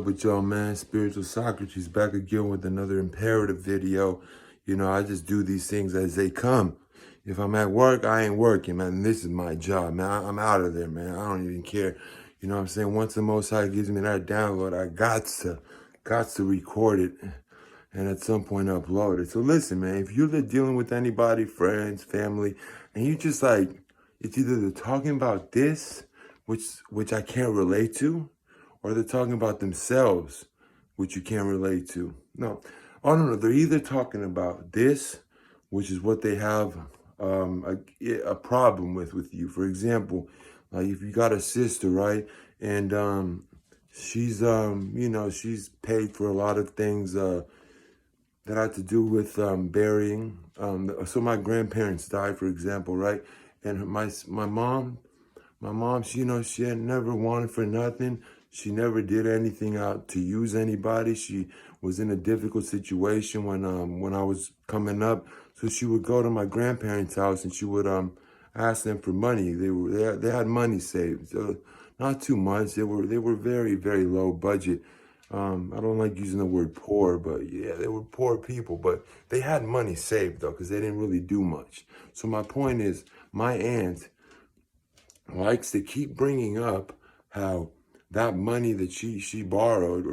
With y'all, man, Spiritual Socrates back again with another imperative video. You know, I just do these things as they come. If I'm at work, I ain't working, man. This is my job, man. I'm out of there, man. I don't even care. You know what I'm saying? Once the Most High gives me that download, I got to record it and at some point upload it. So listen, man, if you're dealing with anybody, friends, family, and you just like, it's either they're talking about this, which I can't relate to, or they're talking about themselves, which you can't relate to. No. Oh, no. They're either talking about this, which is what they have a problem with you. For example, like if you got a sister, right? And she's, she's paid for a lot of things that had to do with burying. So my grandparents died, for example, right? And my mom, she had never wanted for nothing. She never did anything out to use anybody. She was in a difficult situation when I was coming up. So she would go to my grandparents' house and she would ask them for money. They had money saved, not too much. They were very, very low budget. I don't like using the word poor, but yeah, they were poor people, but they had money saved though, because they didn't really do much. So my point is, my aunt likes to keep bringing up how that money that she borrowed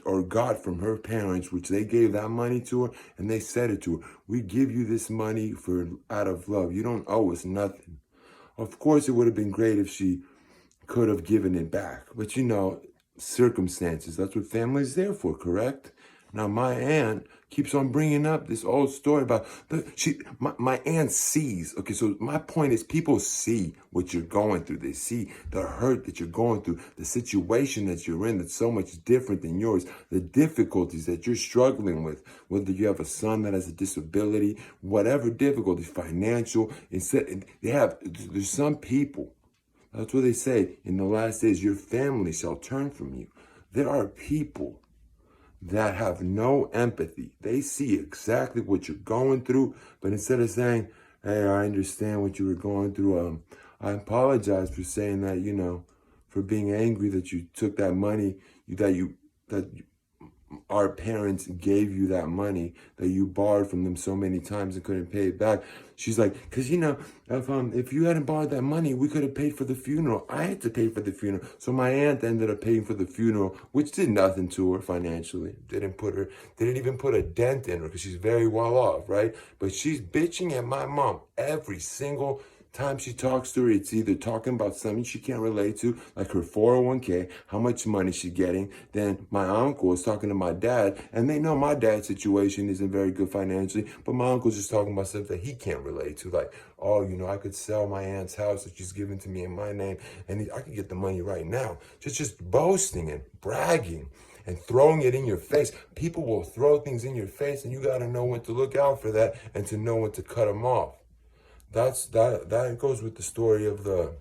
or got from her parents, which they gave that money to her, and they said it to her, we give you this money for out of love. You don't owe us nothing. Of course, it would have been great if she could have given it back. But circumstances, that's what family's there for, correct? Now, my aunt keeps on bringing up this old story about my aunt sees. Okay, so my point is people see what you're going through. They see the hurt that you're going through, the situation that you're in that's so much different than yours, the difficulties that you're struggling with, whether you have a son that has a disability, whatever difficulties, financial, there's some people, that's what they say, in the last days, your family shall turn from you. There are people that have no empathy. They see exactly what you're going through, but instead of saying, hey, I understand what you were going through, I apologize for saying that, for being angry that you took that money, that our parents gave you that money that you borrowed from them so many times and couldn't pay it back. She's like, because if you hadn't borrowed that money, we could have paid for the funeral. I had to pay for the funeral. So my aunt ended up paying for the funeral, which did nothing to her financially. Didn't even put a dent in her because she's very well off, right? But she's bitching at my mom every single time she talks to her. It's either talking about something she can't relate to, like her 401k, how much money she's getting. Then my uncle is talking to my dad, and they know my dad's situation isn't very good financially, but my uncle's just talking about stuff that he can't relate to, like, oh, I could sell my aunt's house that she's given to me in my name, and I could get the money right now. Just boasting and bragging and throwing it in your face. People will throw things in your face, and you got to know when to look out for that and to know when to cut them off. That goes with the story of the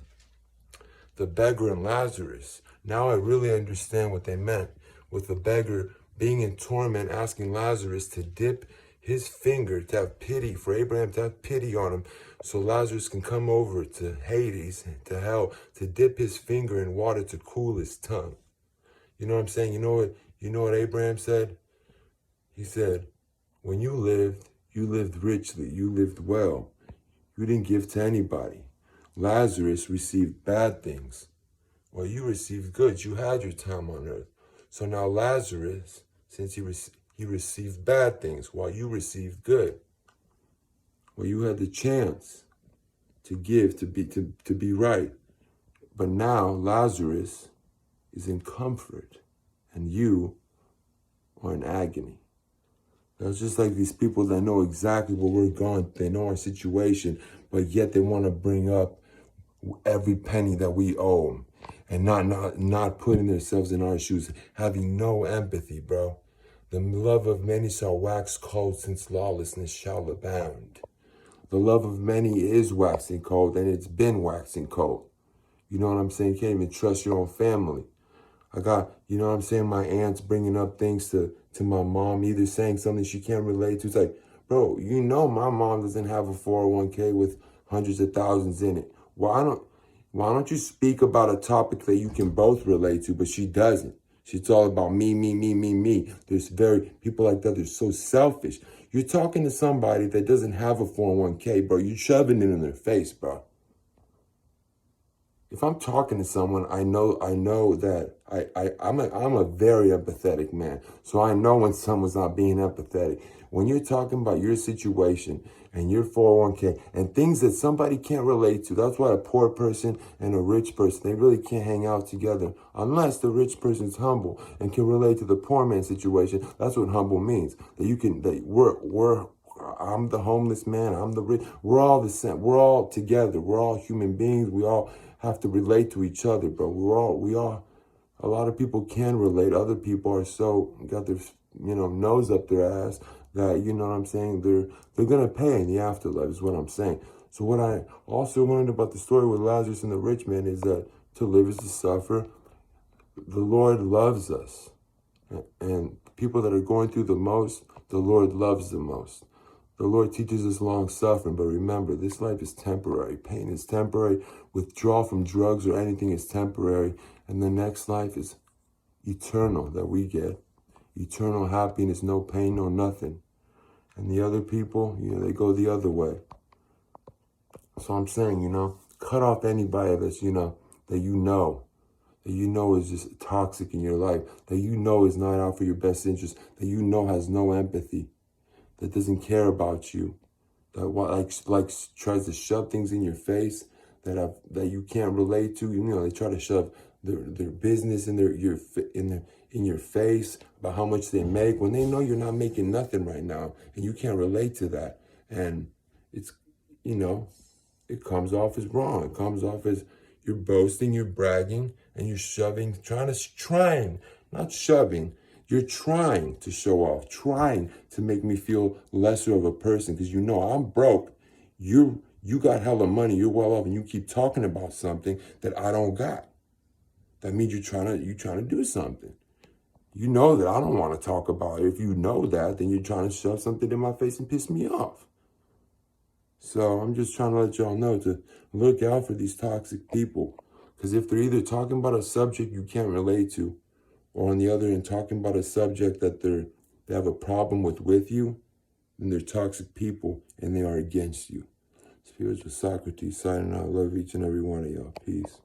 beggar and Lazarus. Now I really understand what they meant with the beggar being in torment, asking Lazarus to dip his finger, to have pity, for Abraham to have pity on him, so Lazarus can come over to Hades, to hell, to dip his finger in water to cool his tongue. You know what I'm saying? You know what Abraham said? He said, when you lived richly, you lived well. You didn't give to anybody. Lazarus received bad things, while you received good. You had your time on earth. So now Lazarus, since he received bad things, while you received good, well, you had the chance to give, to be right. But now Lazarus is in comfort, and you are in agony. It's just like these people that know exactly where we're going. They know our situation, but yet they want to bring up every penny that we owe them and not putting themselves in our shoes, having no empathy, bro. The love of many shall wax cold, since lawlessness shall abound. The love of many is waxing cold, and it's been waxing cold. You know what I'm saying? You can't even trust your own family. My aunt's bringing up things to my mom, either saying something she can't relate to. It's like, bro, my mom doesn't have a 401k with hundreds of thousands in it. Why don't you speak about a topic that you can both relate to, but she doesn't? It's all about me, me, me, me, me. There's people like that, they're so selfish. You're talking to somebody that doesn't have a 401k, bro. You're shoving it in their face, bro. If I'm talking to someone, I know that I'm a very empathetic man. So I know when someone's not being empathetic. When you're talking about your situation and your 401k and things that somebody can't relate to, that's why a poor person and a rich person, they really can't hang out together unless the rich person's humble and can relate to the poor man's situation. That's what humble means. I'm the homeless man, I'm the rich. We're all the same. We're all together. We're all human beings. We all have to relate to each other, bro. A lot of people can relate. Other people are got their, nose up their ass that, you know what I'm saying? They're going to pay in the afterlife is what I'm saying. So what I also learned about the story with Lazarus and the rich man is that to live is to suffer. The Lord loves us. And people that are going through the most, the Lord loves the most. The Lord teaches us long suffering, but remember, this life is temporary. Pain is temporary. Withdrawal from drugs or anything is temporary. And the next life is eternal that we get. Eternal happiness, no pain, no nothing. And the other people, they go the other way. So I'm saying, cut off anybody that's, that you know is just toxic in your life, that you know is not out for your best interest, that you know has no empathy, that doesn't care about you, that tries to shove things in your face that you can't relate to. They try to shove their business in your face about how much they make when they know you're not making nothing right now and you can't relate to that. And it's it comes off as wrong. It comes off as you're boasting, you're bragging, and you're not shoving. You're trying to show off, trying to make me feel lesser of a person because I'm broke. You got hella money, you're well off, and you keep talking about something that I don't got. That means you're trying to do something. You know that I don't want to talk about it. If you know that, then you're trying to shove something in my face and piss me off. So I'm just trying to let y'all know to look out for these toxic people. Because if they're either talking about a subject you can't relate to, or on the other end, talking about a subject that they have a problem with you, then they're toxic people and they are against you. Spiritual Socrates signing out. Love each and every one of y'all. Peace.